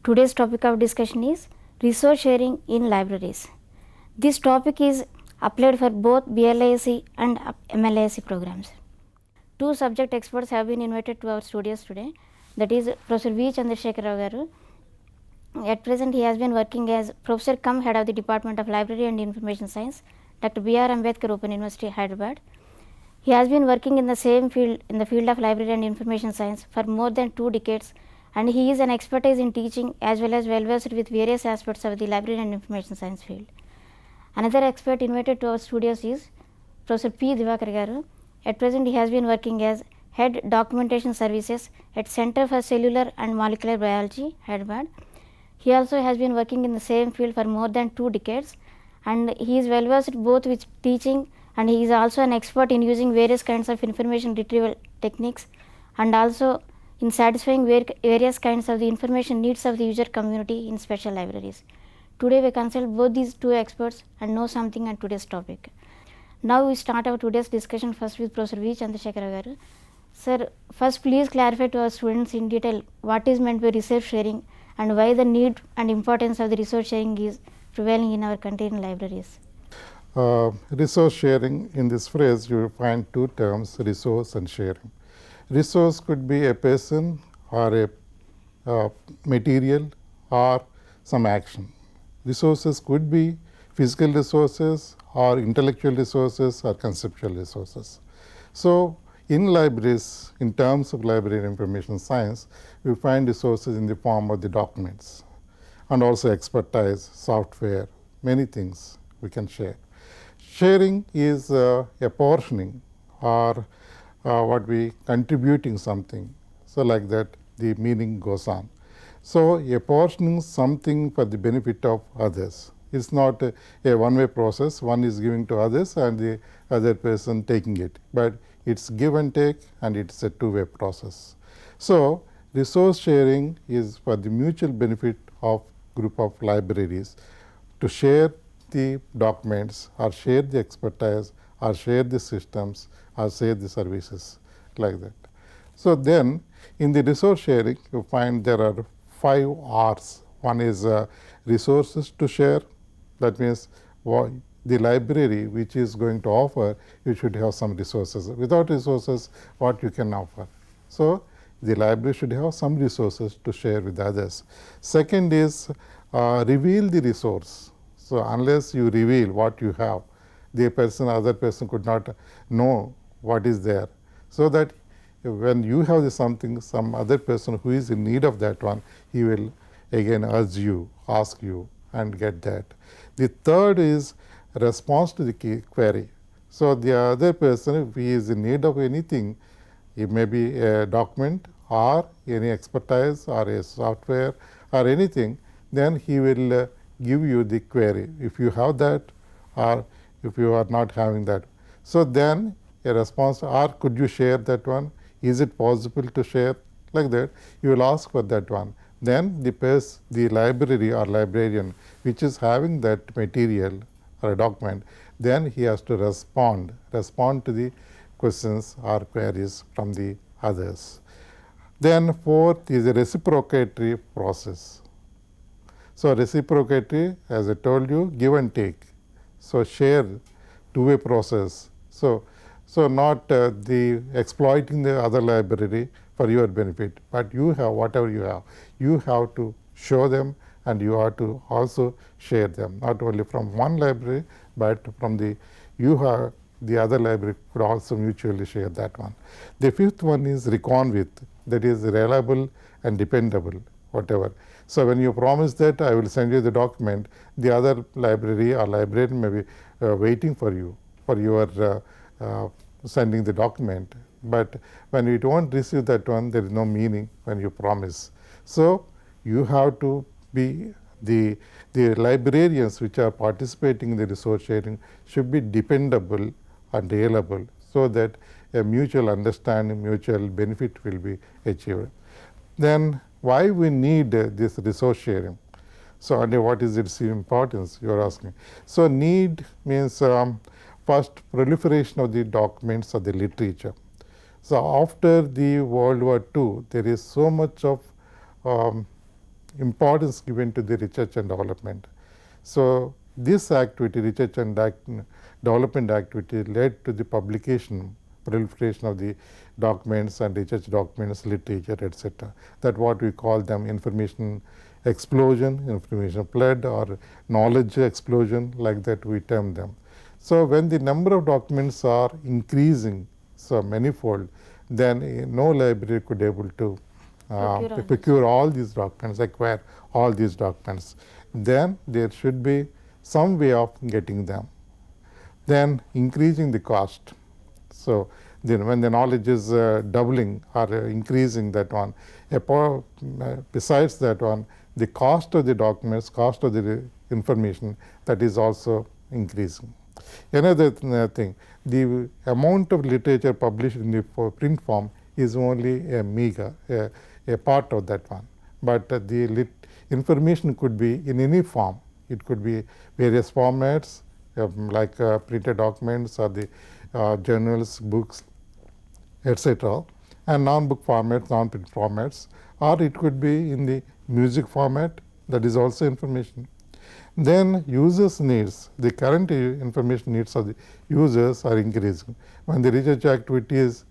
Today's topic of discussion is resource sharing in libraries. This topic is applied for both BLIC and MLIC programs. Two subject experts have been invited to our studios today, that is Professor V. Chandrasekhar Rao garu. At present he has been working as Professor cum Head of the Department of Library and Information Science, Dr. B.R. Ambedkar Open University, Hyderabad. He has been working in the same field, in the field of library and information science for more than 2 decades, and he is an expertise in teaching as well as well versed with various aspects of the library and information science field. Another expert invited to our studios is Professor P. Divakar garu. At present he has been working as Head Documentation Services at Center for Cellular and Molecular Biology, Hyderabad. He also has been working in the same field for more than 2 decades, and he is well versed both with teaching, and he is also an expert in using various kinds of information retrieval techniques and also in satisfying various kinds of the information needs of the user community in special libraries. Today we consult both these two experts and know something on today's topic. Now we start our today's discussion first with Professor V. Chandrasekhar Rao garu. Sir, first please clarify to our students in detail what is meant by resource sharing and why the need and importance of the resource sharing is prevailing in our country in libraries. Resource sharing, in this phrase you will find two terms, resource and sharing. Resource could be a person or a material or some action. Resources could be physical resources or intellectual resources or conceptual resources. So, in libraries, in terms of library and information science, we find resources in the form of the documents and also expertise, software, many things we can share. Sharing is apportioning or what we contributing something. So, like that the meaning goes on. So, apportioning something for the benefit of others. It is not a one-way process, one is giving to others and the other person taking it, but it is give and take and it is a two-way process. So, resource sharing is for the mutual benefit of group of libraries to share the documents or share the expertise or share the systems or share the services, like that. So, then in the resource sharing you find there are 5 R's. One is resources to share, that means the library which is going to offer, you should have some resources. Without resources, what you can offer? So, the library should have some resources to share with others. Second is reveal the resource. So, unless you reveal what you have, the other person could not know what is there. So, that when you have something, some other person who is in need of that one, he will again urge you, ask you and get that. The third is response to the query. So, the other person, if he is in need of anything, it may be a document or any expertise or a software or anything, then he will give you the query if you have that or if you are not having that. So, then a response, or could you share that one, is it possible to share, like that you will ask for that one. Then the library or librarian which is having that material or a document, then he has to respond to the questions or queries from the others. Then fourth is a reciprocatory process. So, reciprocatory, as I told you, give and take. So, share, two-way process. So, not the exploiting the other library for your benefit, but you have whatever you have to show them and you have to also share them, not only from one library, but from the other library could also mutually share that one. The fifth one is reckon with, that is reliable and dependable, whatever. So, when you promise that I will send you the document, the other library or librarian may be waiting for you for your sending the document, but when you do not receive that one, there is no meaning when you promise. So, you have to be the librarians which are participating in the resource sharing should be dependable and reliable, so that a mutual understanding, mutual benefit will be achieved. Then why we need this resource sharing? So, and what is its importance, you are asking. So, need means first proliferation of the documents of the literature. So, after the World War II, there is so much of importance given to the research and development. So, this activity, research and development activity, led to the publication, proliferation of the documents and research documents, literature, etc. That what we call them information explosion, information flood, or knowledge explosion, like that we term them. So, when the number of documents are increasing so manifold, then no library could able to procure all these documents, acquire all these documents. Then there should be some way of getting them. Then increasing the cost. So, then when the knowledge is doubling or increasing, that one, besides that one, the cost of the documents, cost of the information, that is also increasing. Another thing, the amount of literature published in the print form is only a meager, a part of that one. But the information could be in any form. It could be various formats like printed documents or the journals, books, etc., and non-book formats, non-print formats, or it could be in the music format, that is also information. Then users' needs, the current information needs of the users are increasing. When the research activity is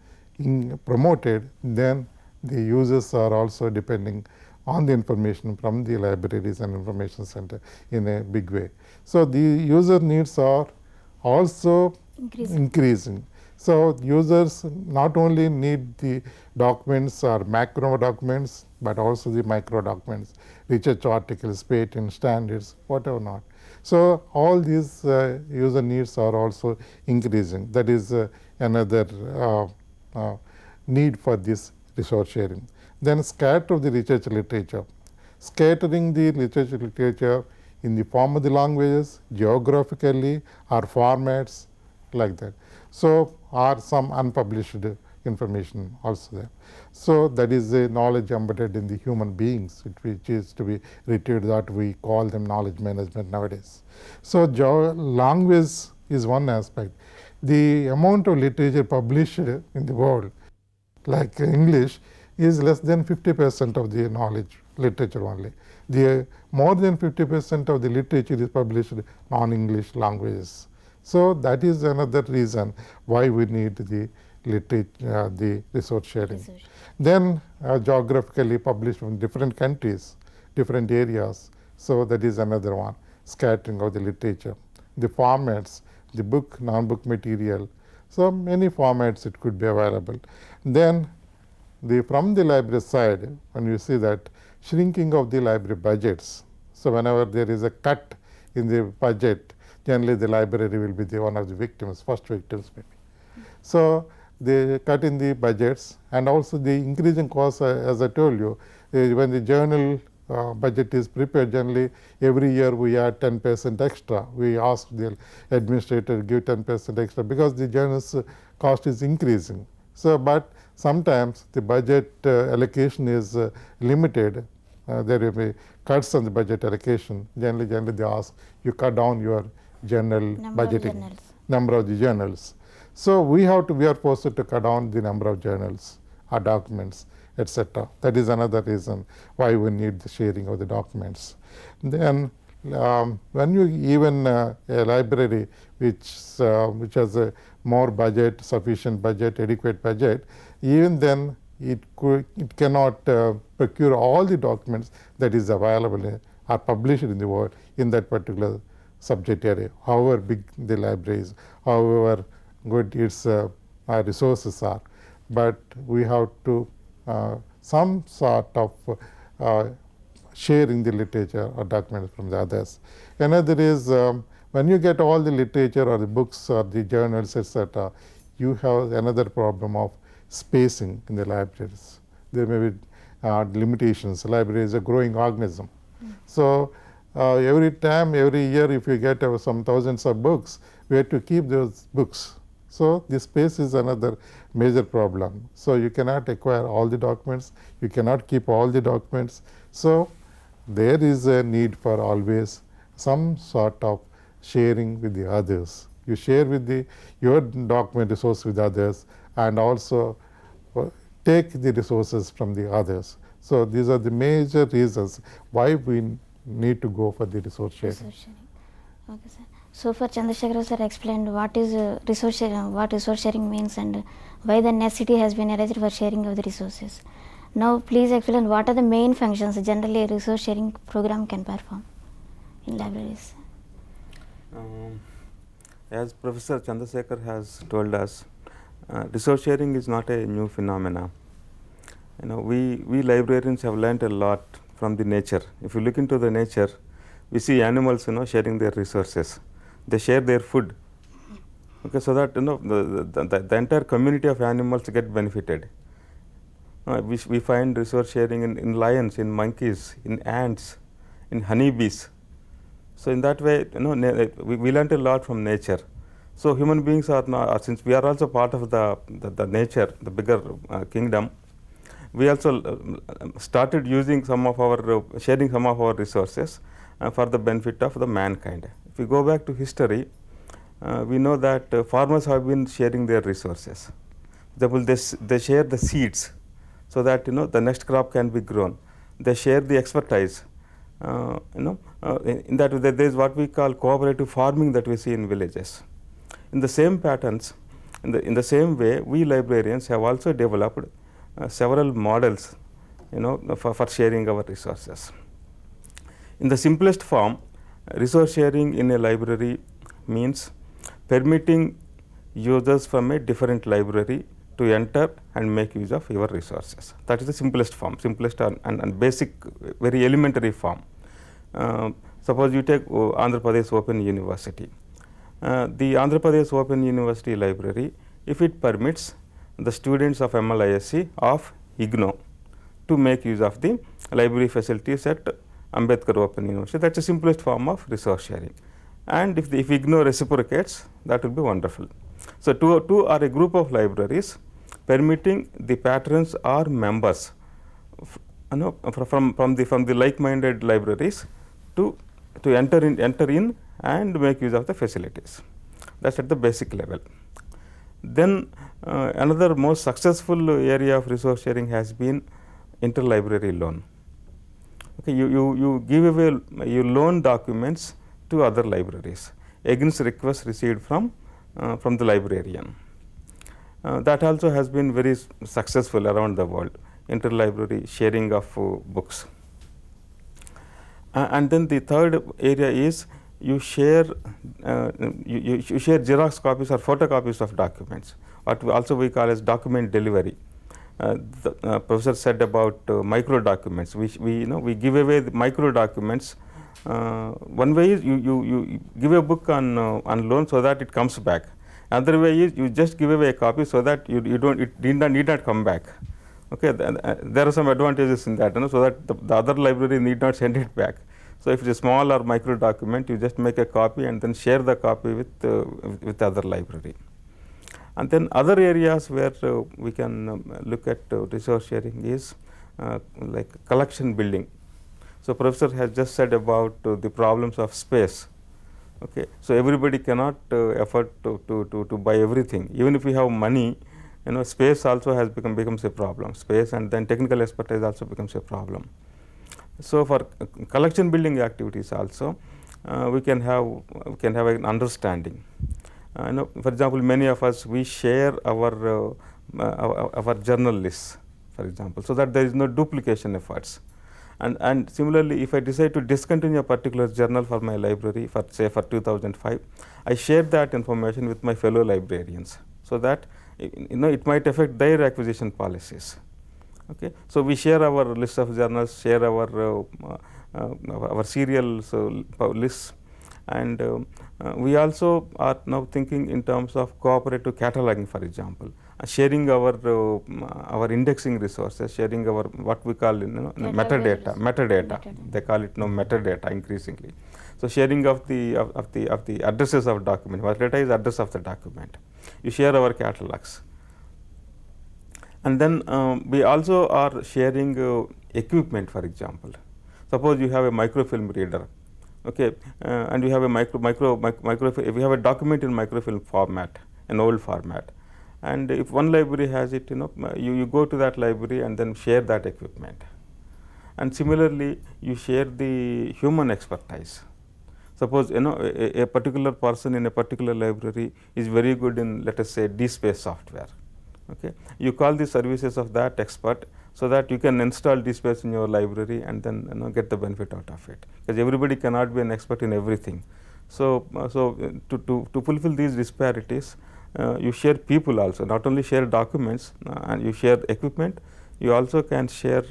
promoted, then the users are also depending on the information from the libraries and information center in a big way. So, the user needs are also increasing. So, users not only need the documents or macro documents, but also the micro documents, research articles, patent, standards, whatever not. So, all these user needs are also increasing. That is another need for this resource sharing. Then scatter of the research literature. Scattering the research literature in the form of the languages, geographically, or formats, like that. So, are some unpublished information also there. So, that is a knowledge embedded in the human beings, which is to be retrieved, that we call them knowledge management nowadays. So, language is one aspect. The amount of literature published in the world, like English, is less than 50% of the knowledge literature only. The more than 50% of the literature is published non-English languages. So, that is another reason why we need the literature, the resource sharing. Then geographically published from different countries, different areas. So, that is another one, scattering of the literature. The formats, the book, non-book material. So, many formats it could be available. Then from the library side, when you see that shrinking of the library budgets. So, whenever there is a cut in the budget, generally the library will be one of the victims, first victims maybe. So, they cut in the budgets, and also the increasing costs, as I told you, when the journal budget is prepared, generally every year we add 10% extra. We ask the administrator to give 10% extra because the journal's cost is increasing. So, but sometimes the budget allocation is limited. There will be cuts on the budget allocation. Generally they ask you cut down your journal budgeting, number of the journals. So, we are forced to cut down the number of journals or documents, etc. That is another reason why we need the sharing of the documents. Then when you even a library which has a more budget, sufficient budget, adequate budget, even then it cannot procure all the documents that is available or published in the world in that particular subject area, however big the library is, however good its resources are. But we have to some sort of sharing the literature or documents from the others. Another is when you get all the literature or the books or the journals, etc., you have another problem of spacing in the libraries. There may be limitations. The library is a growing organism. So, every year, if you get some thousands of books, we have to keep those books. So, this space is another major problem. So, you cannot acquire all the documents, you cannot keep all the documents. So, there is a need for always some sort of sharing with the others. You share with your document resource with others, and also take the resources from the others. So these are the major reasons why we need to go for the resource sharing. Resource sharing. Okay, sir. So far, Chandrasekhar sir explained what is resource sharing, what resource sharing means, and why the necessity has been arranged for sharing of the resources. Now, please explain what are the main functions generally a resource sharing program can perform in libraries. As Professor Chandrasekhar has told us, resource sharing is not a new phenomena. We librarians have learnt a lot from the nature. If you look into the nature, we see animals, sharing their resources. They share their food. Okay, so that the entire community of animals get benefited. We find resource sharing in lions, in monkeys, in ants, in honeybees. So in that way, we learnt a lot from nature. So human beings are since we are also part of the nature, the bigger kingdom, we also started using some of our sharing some of our resources for the benefit of the mankind. If we go back to history, we know that farmers have been sharing their resources. They share the seeds so that the next crop can be grown. They share the expertise. In that way, there is what we call cooperative farming that we see in villages. In the same patterns, in the same way, we librarians have also developed several models, for sharing our resources. In the simplest form, resource sharing in a library means permitting users from a different library to enter and make use of your resources. That is the simplest form, simplest and basic, very elementary form. Suppose you take Andhra Pradesh Open University. The Andhra Pradesh Open University Library, if it permits the students of MLISC of IGNOU to make use of the library facilities at Ambedkar Open University, that is the simplest form of resource sharing. And if IGNOU reciprocates, that will be wonderful. So two are a group of libraries permitting the patrons or members from the like-minded libraries to enter in and make use of the facilities. That's at the basic level. Then another most successful area of resource sharing has been interlibrary loan. Okay, you give away, you loan documents to other libraries against requests received from the librarian. That also has been very successful around the world, interlibrary sharing of books. And then the third area is you share Xerox copies or photocopies of documents, what we call as document delivery. The professor said about micro documents. We give away the micro documents. One way is you give a book on loan so that it comes back. Another way is you just give away a copy so that it need not come back. Okay, there are some advantages in that, so that the other library need not send it back. So if it is a small or micro document, you just make a copy and then share the copy with the other library. And then other areas where we can look at resource sharing is like collection building. So professor has just said about the problems of space. Okay, so everybody cannot afford to buy everything. Even if we have money, space also has becomes a problem. Space and then technical expertise also becomes a problem. So for collection building activities also, we can have an understanding. For example, many of us, we share our journal lists, for example, so that there is no duplication efforts. And similarly, if I decide to discontinue a particular journal for my library, for 2005, I share that information with my fellow librarians, so that it might affect their acquisition policies. Okay, so we share our list of journals, share our serials lists, and we also are now thinking in terms of cooperative cataloging, for example, sharing our indexing resources, sharing our what we call metadata. They call it now metadata increasingly. So sharing of the addresses of document. Metadata is address of the document. You share our catalogs. And then we also are sharing equipment, for example. Suppose you have a microfilm reader, okay, and you have a microfilm. We have a document in microfilm format, an old format, and if one library has it, you go to that library and then share that equipment. and similarly you share the human expertise. Suppose a particular person in a particular library is very good in, let us say, DSpace software. Okay, you call the services of that expert so that you can install DSpace in your library and then get the benefit out of it, because everybody cannot be an expert in everything. So, to fulfill these disparities, you share people also, not only share documents and you share equipment, you also can share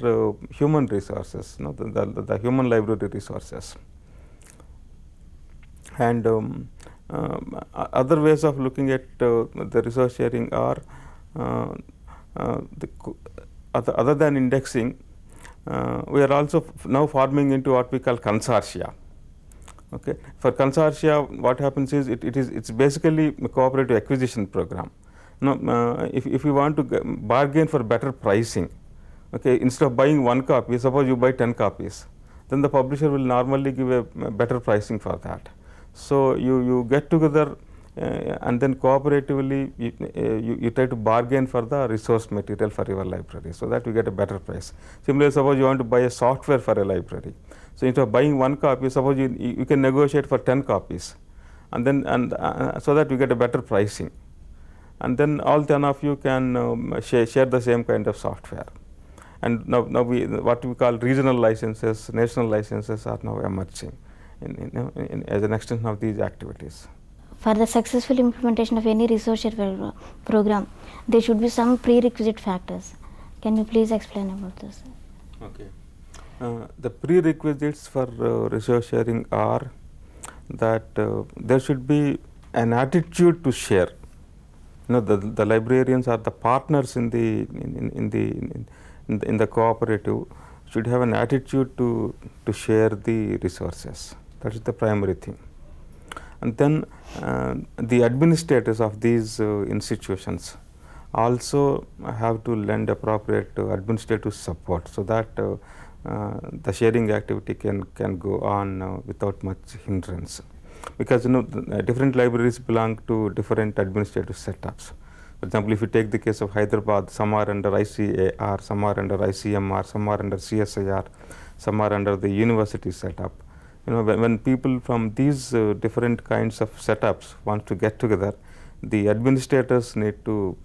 human resources, the human library resources. And other ways of looking at the resource sharing are other than indexing, we are also now forming into what we call consortia. Okay. For consortia, what happens is it's basically a cooperative acquisition program. If you want to bargain for better pricing, okay, instead of buying 1 copy, suppose you buy 10 copies, then the publisher will normally give a better pricing for that. So you get together and then cooperatively you try to bargain for the resource material for your library, so that you get a better price. Similarly, suppose you want to buy a software for a library, so instead of buying 1 copy, suppose you can negotiate for 10 copies, and then so that you get a better pricing, and then all 10 of you can share the same kind of software. And now what we call regional licenses, national licenses are now emerging as an extension of these activities. For the successful implementation of any resource share program, there should be some prerequisite factors. Can you please explain about this? Okay. The prerequisites for resource sharing are that there should be an attitude to share. The librarians are the partners in the cooperative, should have an attitude to share the resources. That is the primary thing. And then the administrators of these institutions also have to lend appropriate administrative support, so that the sharing activity can go on without much hindrance, because different libraries belong to different administrative setups. For example, if you take the case of Hyderabad, some are under ICAR, some are under ICMR, some are under CSIR, some are under the university setup. When people from these different kinds of setups want to get together, the administrators need to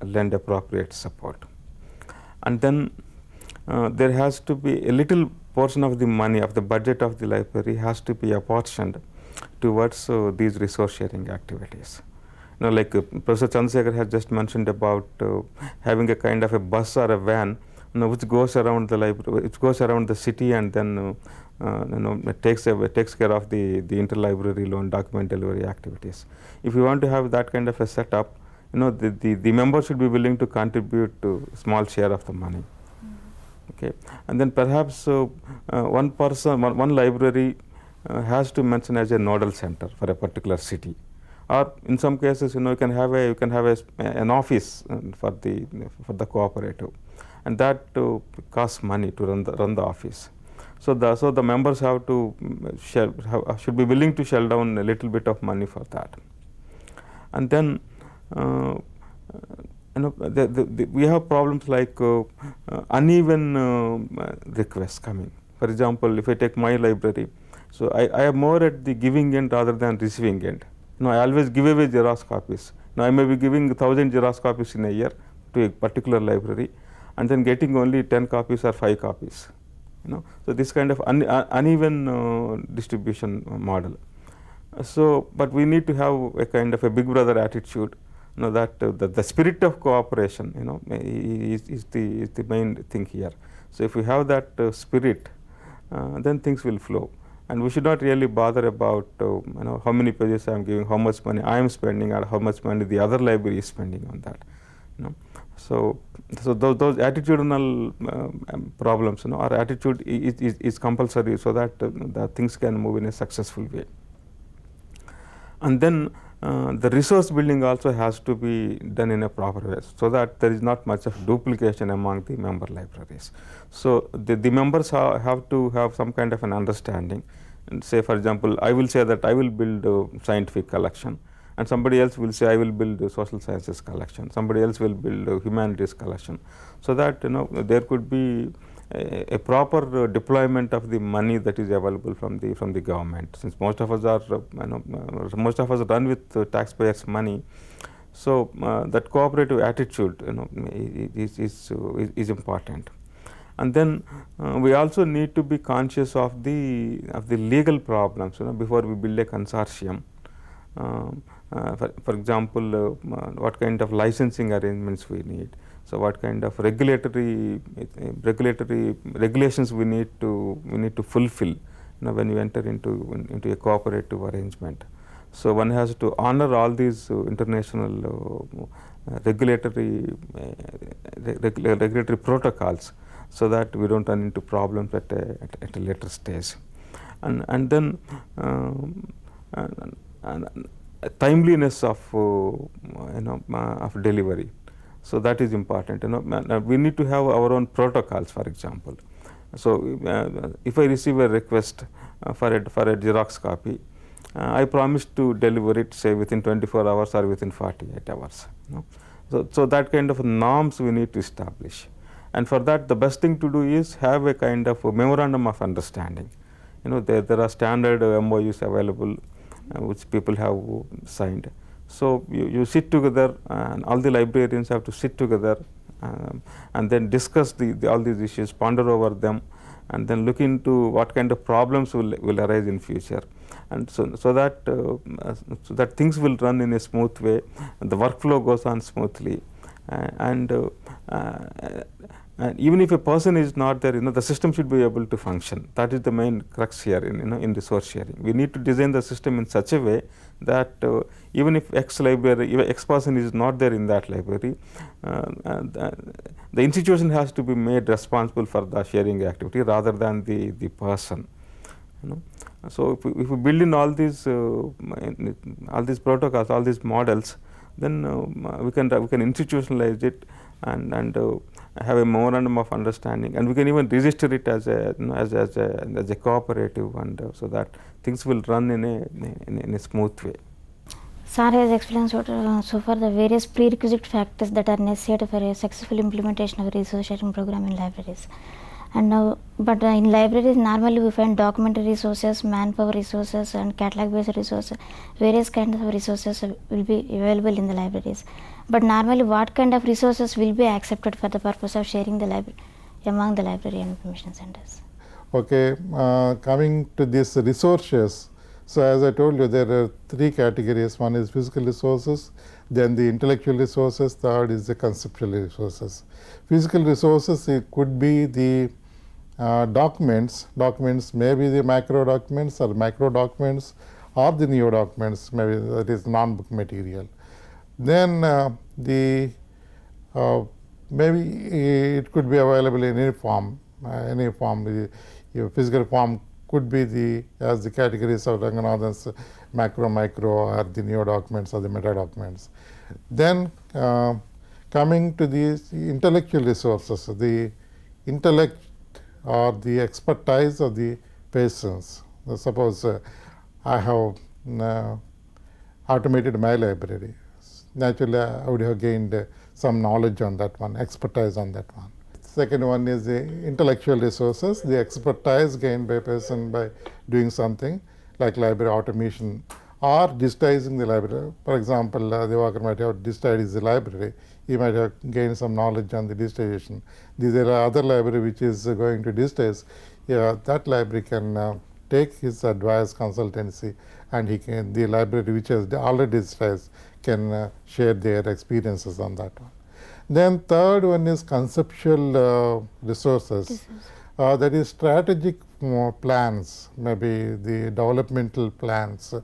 lend appropriate support. And then there has to be a little portion of the money, of the budget of the library, has to be apportioned towards these resource sharing activities. Like Professor Chandrasekhar has just mentioned about having a kind of a bus or a van, which goes around the library, which goes around the city, and then it takes care of the interlibrary loan document delivery activities. If you want to have that kind of a setup, the members should be willing to contribute to a small share of the money. Okay, and then perhaps one library has to mention as a nodal center for a particular city, or in some cases, you can have an office for the cooperative, and that costs money to run the office. So the members have to should be willing to shell down a little bit of money for that. And then we have problems like uneven requests coming. For example, if I take my library, so I am more at the giving end rather than receiving end. I always give away Xerox copies. Now I may be giving 1,000 Xerox copies in a year to a particular library, and then getting only 10 copies or 5 copies. So this kind of uneven distribution model. So, but we need to have a kind of a big brother attitude. That the spirit of cooperation, is the main thing here. So if we have that spirit, then things will flow, and we should not really bother about how many pages I am giving, how much money I am spending, or how much money the other library is spending on that. So those attitudinal problems, our attitude is compulsory, so that the things can move in a successful way. And then the resource building also has to be done in a proper way, so that there is not much of duplication among the member libraries. So the members have to have some kind of an understanding. And say, for example, I will say that I will build a scientific collection, and somebody else will say I will build a social sciences collection, somebody else will build a humanities collection, so that there could be a proper deployment of the money that is available from the government, since most of us are most of us run with taxpayers' money. So that cooperative attitude is important. And then we also need to be conscious of the legal problems before we build a consortium. For example, what kind of licensing arrangements we need. So what kind of regulatory regulations we need to fulfill when you enter into a cooperative arrangement. So one has to honor all these international regulatory protocols, so that we don't run into problems at a later stage. And then timeliness of of delivery. So that is important. We need to have our own protocols, for example. So if I receive a request for a Xerox copy, I promise to deliver it, say, within 24 hours or within 48 hours. So that kind of norms we need to establish. And for that, the best thing to do is have a kind of a memorandum of understanding. There are standard MOUs available which people have signed. So you sit together, and all the librarians have to sit together and then discuss all these issues, ponder over them, and then look into what kind of problems will arise in future. And so that things will run in a smooth way, and the workflow goes on smoothly, and even if a person is not there, the system should be able to function. That is the main crux here in resource sharing. We need to design the system in such a way that even if X person is not there in that library, the institution has to be made responsible for the sharing activity rather than the person. So if we build in all these protocols, all these models, then we can institutionalize it and have a memorandum of understanding, and we can even register it as a cooperative, and so that things will run in a smooth way. Sir has explained so far the various prerequisite factors that are necessary for a successful implementation of a resource sharing program in libraries. And now, but in libraries normally we find documentary resources, manpower resources, and catalog based resources. Various kinds of resources will be available in the libraries. But normally what kind of resources will be accepted for the purpose of sharing the library among the library and information centers? Okay, coming to these resources. So as I told you, there are three categories. One is physical resources, then the intellectual resources, third is the conceptual resources. Physical resources, it could be the documents may be the macro documents or micro documents, or the neo documents, maybe that is non-book material. Then maybe it could be available in any form. Your physical form could be as the categories of Ranganathan's macro, micro, or the neo documents or the meta documents. Then coming to these intellectual resources, the intellect or the expertise of the persons. Suppose I have automated my library. Naturally, I would have gained some knowledge on that one, expertise on that one. Second one is the intellectual resources, the expertise gained by a person by doing something like library automation or digitizing the library. For example, Divakar might have digitized the library. He might have gained some knowledge on the digitization. There are other library which is going to digitize. That library can take his advice, consultancy, and the library which has already digitized can share their experiences on that one. Then third one is conceptual resources. That is strategic plans, maybe the developmental plans.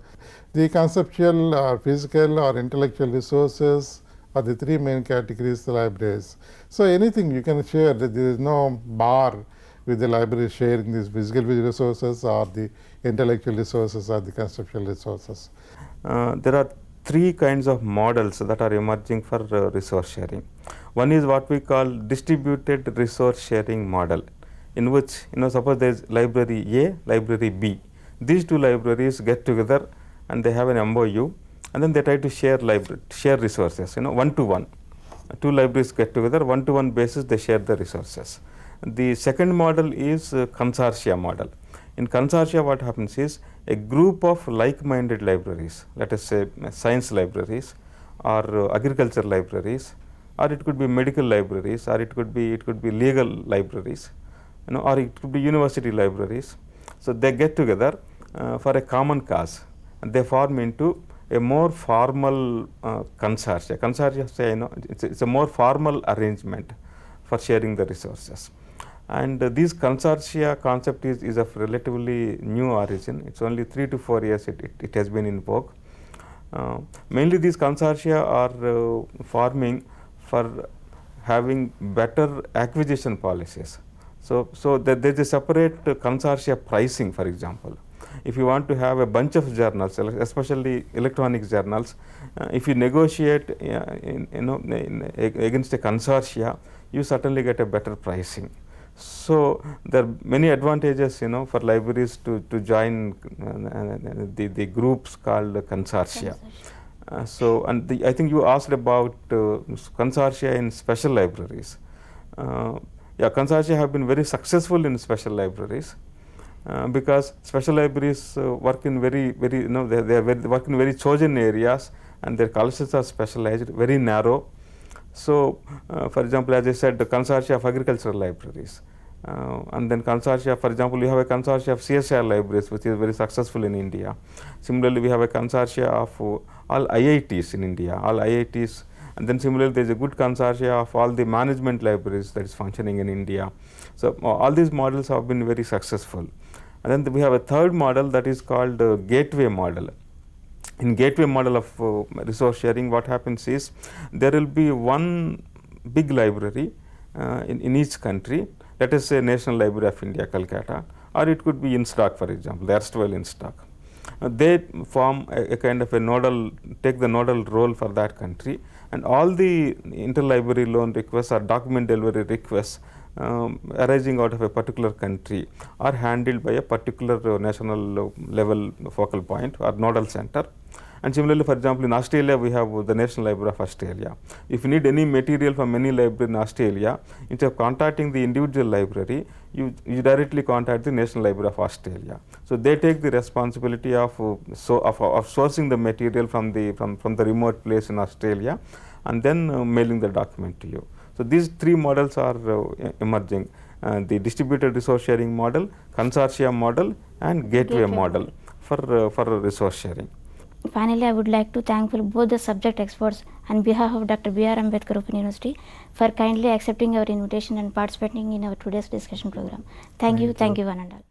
The conceptual or physical or intellectual resources are the three main categories of libraries. So anything you can share, there is no bar with the library sharing these physical resources or the intellectual resources or the conceptual resources. There are three kinds of models that are emerging for resource sharing. One is what we call distributed resource sharing model, in which suppose there is library A, library B. These two libraries get together and they have an MOU, and then they try to share resources, one to one. Two libraries get together, one to one basis they share the resources. The second model is consortia model. In consortia, what happens is a group of like-minded libraries, let us say science libraries or agriculture libraries, or it could be medical libraries, or it could be legal libraries, or it could be university libraries. So they get together for a common cause, and they form into a more formal consortia. Consortia, say, it's a more formal arrangement for sharing the resources. And this consortia concept is of relatively new origin. It's only 3 to 4 years it has been in vogue. Mainly these consortia are forming for having better acquisition policies. So there is a separate consortia pricing, for example. If you want to have a bunch of journals, especially electronic journals, if you negotiate against a consortia, you certainly get a better pricing. So there are many advantages, for libraries to join the groups called consortia. I think you asked about consortia in special libraries. Consortia have been very successful in special libraries because special libraries work in very work in very chosen areas, and their collections are specialized, very narrow. So, for example, as I said, the consortia of agricultural libraries, and then consortia, for example, we have a consortia of CSIR libraries, which is very successful in India. Similarly, we have a consortia of all IITs in India, and then similarly there is a good consortia of all the management libraries that is functioning in India. So all these models have been very successful. And then we have a third model that is called gateway model. In gateway model of resource sharing, what happens is there will be one big library in each country. Let us say National Library of India, Calcutta, or it could be INSTOC, for example, the erstwhile INSTOC. They form a kind of a take the nodal role for that country, and all the interlibrary loan requests or document delivery requests arising out of a particular country are handled by a particular national level focal point or nodal center. And similarly, for example, in Australia, we have the National Library of Australia. If you need any material from any library in Australia, instead of contacting the individual library, you directly contact the National Library of Australia. So they take the responsibility of sourcing the material from the remote place in Australia, and then mailing the document to you. So these three models are emerging: the distributed resource sharing model, consortia model, and gateway model for resource sharing. Finally, I would like to thank both the subject experts on behalf of Dr. B.R. Ambedkar Open University for kindly accepting our invitation and participating in our today's discussion program. Thank you, one and all.